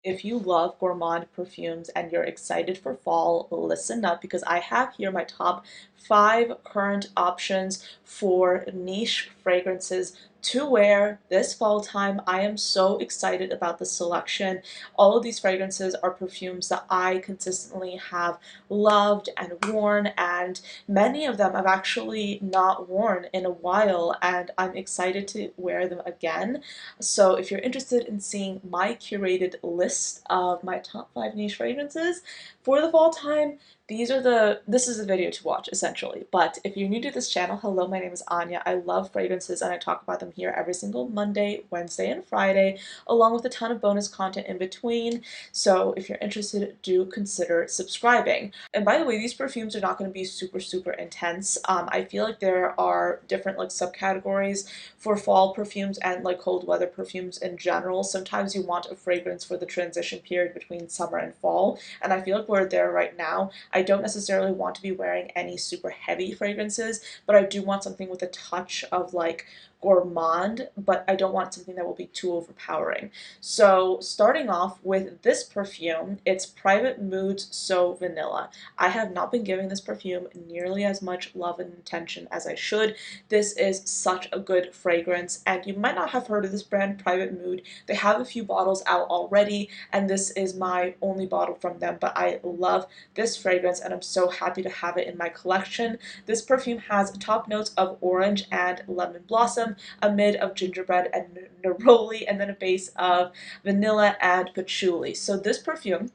If you love gourmand perfumes and you're excited for fall, listen up because I have here my top 5 current options for niche fragrances to wear this fall time. I am so excited about the selection. All of these fragrances are perfumes that I consistently have loved and worn, and many of them I've actually not worn in a while, and I'm excited to wear them again. So if you're interested in seeing my curated list of my top 5 niche fragrances for the fall time, this is a video to watch essentially. But if you're new to this channel, hello, my name is Anya. I love fragrances and I talk about them here every single Monday, Wednesday, and Friday, along with a ton of bonus content in between. So if you're interested, do consider subscribing. And by the way, these perfumes are not going to be super intense. I feel like there are different like subcategories for fall perfumes and like cold weather perfumes in general. Sometimes you want a fragrance for the transition period between summer and fall, and I feel like we're there right now. I don't necessarily want to be wearing any super heavy fragrances, but I do want something with a touch of like gourmand, but I don't want something that will be too overpowering. So starting off with this perfume, it's Private Moods So Vanilla. I have not been giving this perfume nearly as much love and attention as I should. This is such a good fragrance, and you might not have heard of this brand, Private Mood. They have a few bottles out already, and this is my only bottle from them, but I love this fragrance and I'm so happy to have it in my collection. This perfume has top notes of orange and lemon blossom, a mid of gingerbread and neroli, and then a base of vanilla and patchouli. So this perfume,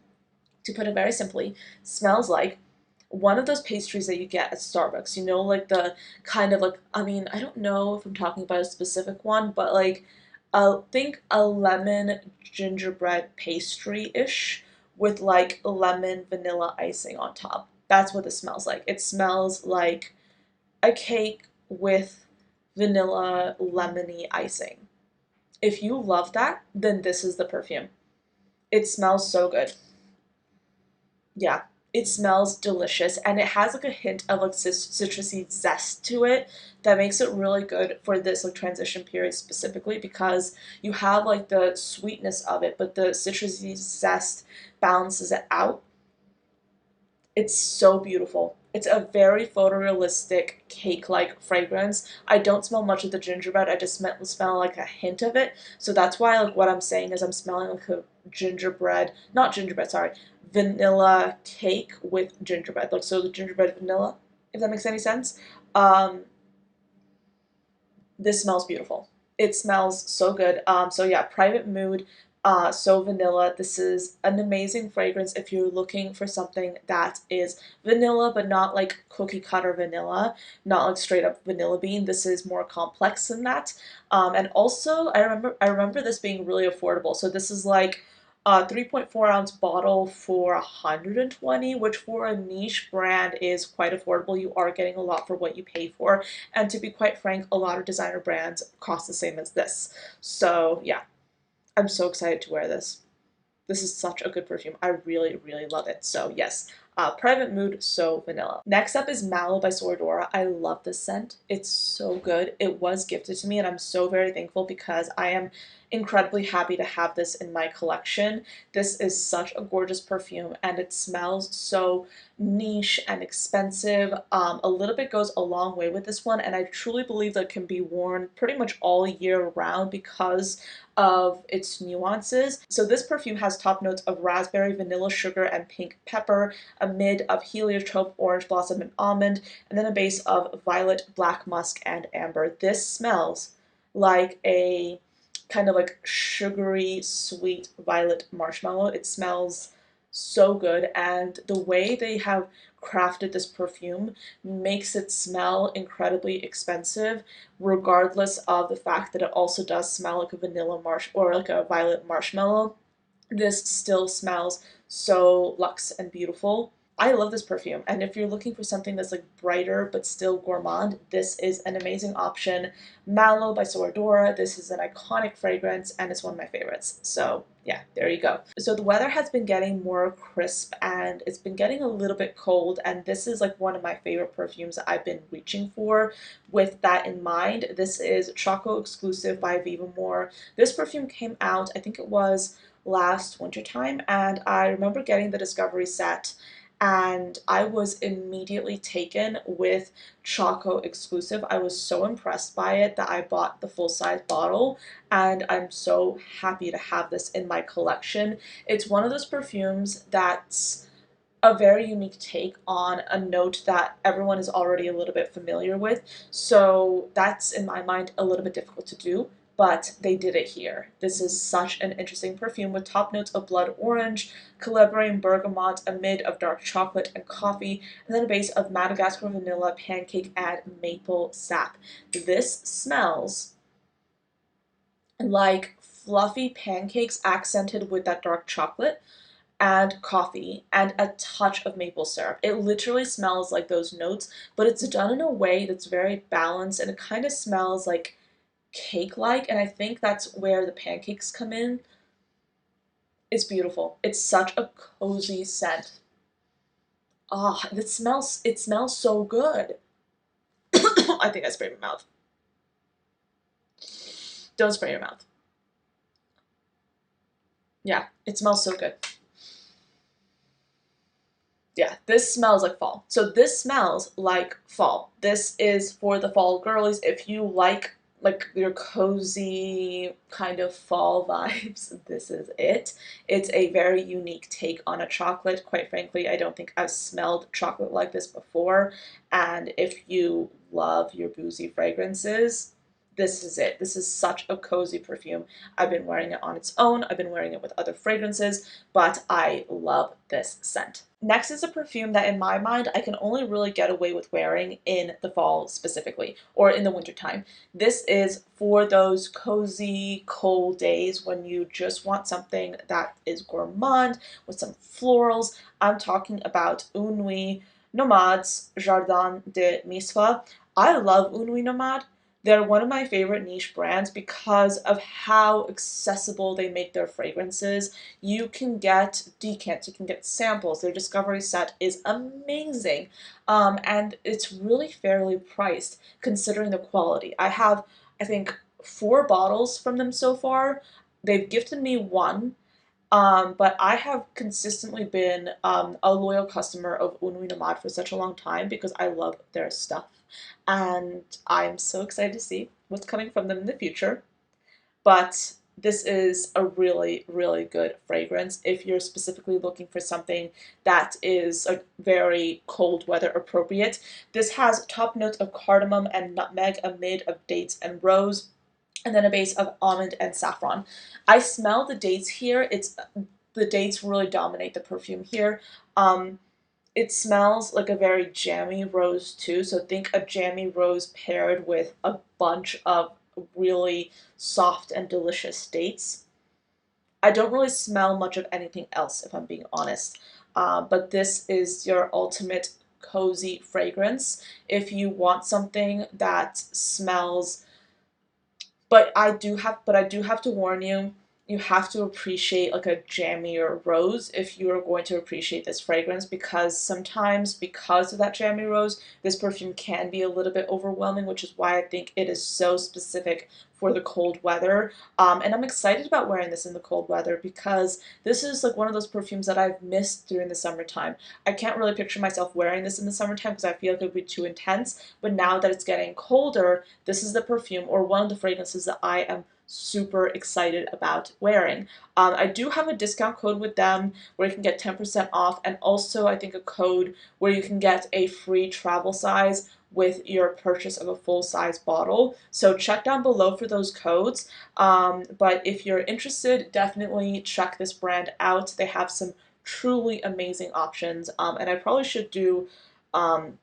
to put it very simply, smells like one of those pastries that you get at Starbucks. You know, like the kind of like, I mean, I don't know if I'm talking about a specific one, but like, think a lemon gingerbread pastry-ish with like lemon vanilla icing on top. That's what this smells like. It smells like a cake with vanilla lemony icing. If you love that, then this is the perfume. It smells so good. Yeah, it smells delicious and it has like a hint of like citrusy zest to it that makes it really good for this like transition period specifically, because you have like the sweetness of it, but the citrusy zest balances it out. It's so beautiful. It's a very photorealistic cake-like fragrance. I don't smell much of the gingerbread. I just smell like a hint of it. So that's why like what I'm saying is I'm smelling like a gingerbread, not gingerbread, sorry, vanilla cake with gingerbread. Like so the gingerbread vanilla, if that makes any sense. Um, this smells beautiful. It smells so good. So yeah, Private Mood, So Vanilla. This is an amazing fragrance if you're looking for something that is vanilla, but not like cookie cutter vanilla, not like straight up vanilla bean. This is more complex than that. And also, I remember this being really affordable. So this is like a 3.4 ounce bottle for 120, which for a niche brand is quite affordable. You are getting a lot for what you pay for. And to be quite frank, a lot of designer brands cost the same as this. So yeah, I'm so excited to wear this. This is such a good perfume. I really love it. So yes, Private Mood, So Vanilla. Next up is Mallow by Dora. I love this scent. It's so good. It was gifted to me and I'm so very thankful because I am incredibly happy to have this in my collection. This is such a gorgeous perfume and it smells so niche and expensive. A little bit goes a long way with this one, and I truly believe that it can be worn pretty much all year round because of its nuances. So this perfume has top notes of raspberry, vanilla, sugar, and pink pepper, a mid of heliotrope, orange blossom, and almond, and then a base of violet, black musk, and amber. This smells like a kind of like sugary, sweet violet marshmallow. It smells so good, and the way they have crafted this perfume makes it smell incredibly expensive, regardless of the fact that it also does smell like a vanilla marsh or like a violet marshmallow. This still smells so luxe and beautiful. I love this perfume, and if you're looking for something that's like brighter but still gourmand, this is an amazing option. Mallow by Dora. This is an iconic fragrance and it's one of my favorites. So yeah, there you go. So the weather has been getting more crisp and it's been getting a little bit cold, and this is like one of my favorite perfumes that I've been reaching for. With that in mind, this is Choco exclusive by Vivamore. This perfume came out, I think it was last wintertime, and I remember getting the Discovery set, and I was immediately taken with Choco exclusive. I was so impressed by it that I bought the full-size bottle, and I'm so happy to have this in my collection. It's one of those perfumes that's a very unique take on a note that everyone is already a little bit familiar with. So that's, in my mind, a little bit difficult to do, but they did it here. This is such an interesting perfume with top notes of blood orange, celebre and bergamot, a mid of dark chocolate and coffee, and then a base of Madagascar vanilla, pancake, and maple sap. This smells like fluffy pancakes accented with that dark chocolate and coffee and a touch of maple syrup. It literally smells like those notes, but it's done in a way that's very balanced, and it kind of smells like cake-like, and I think that's where the pancakes come in. It's beautiful. It's such a cozy scent. Ah, it smells so good. I think I sprayed my mouth. Don't spray your mouth. Yeah, it smells so good. Yeah, this smells like fall. So this smells like fall. This is for the fall girlies. If you like your cozy kind of fall vibes, this is it. It's a very unique take on a chocolate. Quite frankly, I don't think I've smelled chocolate like this before. And if you love your boozy fragrances, this is it. This is such a cozy perfume. I've been wearing it on its own. I've been wearing it with other fragrances, but I love this scent. Next is a perfume that in my mind I can only really get away with wearing in the fall specifically, or in the wintertime. This is for those cozy, cold days when you just want something that is gourmand with some florals. I'm talking about Une Nuit Nomade's Jardan de Mis. I love Une Nuit Nomade. They're one of my favorite niche brands because of how accessible they make their fragrances. You can get decants, you can get samples. Their Discovery set is amazing. And it's really fairly priced considering the quality. I have, I think, 4 bottles from them so far. They've gifted me one, but I have consistently been a loyal customer of Une Nuit Nomade for such a long time because I love their stuff. And I'm so excited to see what's coming from them in the future. But this is a really, really good fragrance if you're specifically looking for something that is a very cold weather appropriate. This has top notes of cardamom and nutmeg, a mid of dates and rose, and then a base of almond and saffron. I smell the dates here. The dates really dominate the perfume here. It smells like a very jammy rose too. So think a jammy rose paired with a bunch of really soft and delicious dates. I don't really smell much of anything else if I'm being honest. But this is your ultimate cozy fragrance. If you want something that smells, but I do have to warn you, you have to appreciate like a jammier rose if you are going to appreciate this fragrance, because sometimes because of that jammy rose, this perfume can be a little bit overwhelming, which is why I think it is so specific for the cold weather. And I'm excited about wearing this in the cold weather because this is like one of those perfumes that I've missed during the summertime. I can't really picture myself wearing this in the summertime because I feel like it would be too intense, but now that it's getting colder, this is the perfume or one of the fragrances that I am super excited about wearing. I do have a discount code with them where you can get 10% off, and also I think a code where you can get a free travel size with your purchase of a full-size bottle. So check down below for those codes. But if you're interested, definitely check this brand out. They have some truly amazing options, and I probably should do an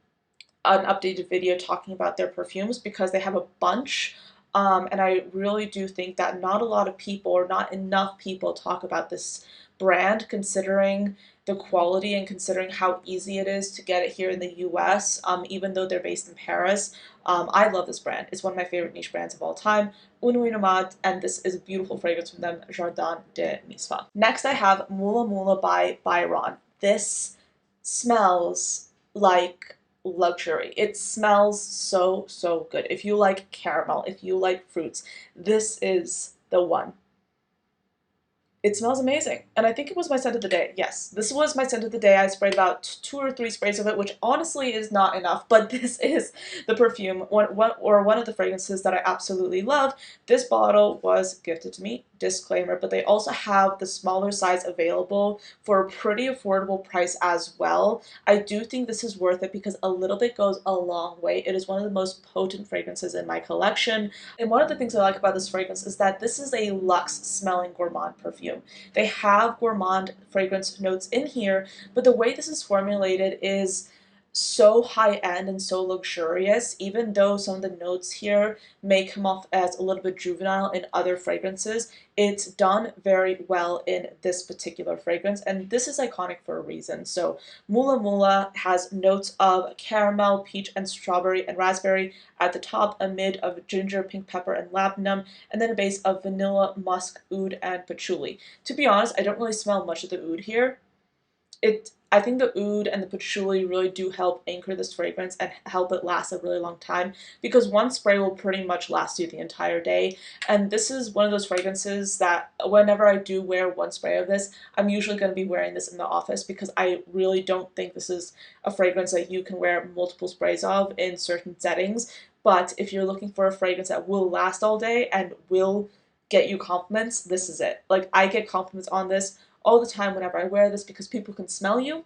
updated video talking about their perfumes because they have a bunch. And I really do think that not a lot of people or not enough people talk about this brand considering the quality and considering how easy it is to get it here in the US, even though they're based in Paris. I love this brand. It's one of my favorite niche brands of all time, Une Nuit Nomade, and this is a beautiful fragrance from them, Jardan de Mis. Next I have Mula Mola by Byron. This smells like luxury. It smells so, so good. If you like caramel, if you like fruits, this is the one. It smells amazing. And I think it was my scent of the day. Yes, this was my scent of the day. I sprayed about 2 or 3 sprays of it, which honestly is not enough, but this is the perfume, one of the fragrances that I absolutely love. This bottle was gifted to me, disclaimer, but they also have the smaller size available for a pretty affordable price as well. I do think this is worth it because a little bit goes a long way. It is one of the most potent fragrances in my collection. And one of the things I like about this fragrance is that this is a luxe smelling gourmand perfume. They have gourmand fragrance notes in here, but the way this is formulated is so high end and so luxurious, even though some of the notes here may come off as a little bit juvenile in other fragrances. It's done very well in this particular fragrance, and this is iconic for a reason. So Mula Mola has notes of caramel, peach, and strawberry and raspberry at the top, a mid of ginger, pink pepper, and labdanum, and then a base of vanilla, musk, oud, and patchouli. To be honest, I don't really smell much of the oud here. I think the oud and the patchouli really do help anchor this fragrance and help it last a really long time, because one spray will pretty much last you the entire day. And this is one of those fragrances that whenever I do wear one spray of this, I'm usually going to be wearing this in the office, because I really don't think this is a fragrance that you can wear multiple sprays of in certain settings. But if you're looking for a fragrance that will last all day and will get you compliments, this is it. Like, I get compliments on this all the time whenever I wear this, because people can smell you,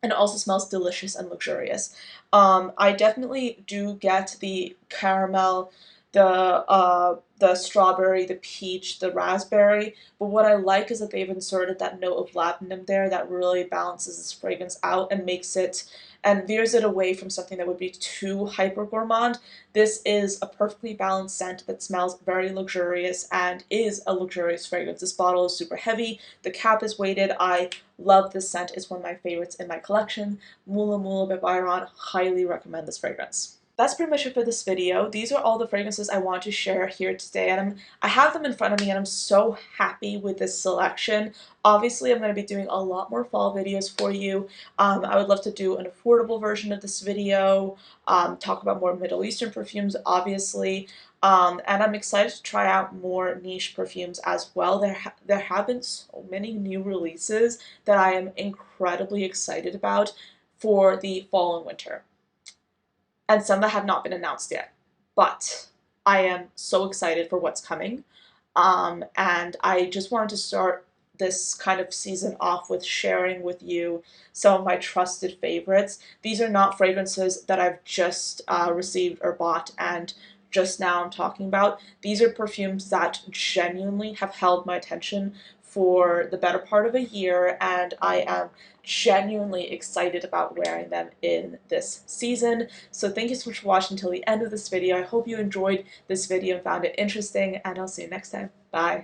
and it also smells delicious and luxurious. I definitely do get the caramel, the strawberry, the peach, the raspberry, but what I like is that they've inserted that note of labdanum there that really balances this fragrance out and makes it and veers it away from something that would be too hyper gourmand. This is a perfectly balanced scent that smells very luxurious and is a luxurious fragrance. This bottle is super heavy. The cap is weighted. I love this scent. It's one of my favorites in my collection. Mula Mola by Byron. Highly recommend this fragrance. That's pretty much it for this video. These are all the fragrances I want to share here today, and I have them in front of me, and I'm so happy with this selection. Obviously, I'm going to be doing a lot more fall videos for you. I would love to do an affordable version of this video, talk about more Middle Eastern perfumes, obviously, and I'm excited to try out more niche perfumes as well. There have been so many new releases that I am incredibly excited about for the fall and winter, and some that have not been announced yet. But I am so excited for what's coming. And I just wanted to start this kind of season off with sharing with you some of my trusted favorites. These are not fragrances that I've just received or bought and just now I'm talking about. These are perfumes that genuinely have held my attention for the better part of a year, and I am genuinely excited about wearing them in this season. So thank you so much for watching until the end of this video. I hope you enjoyed this video and found it interesting, and I'll see you next time. Bye.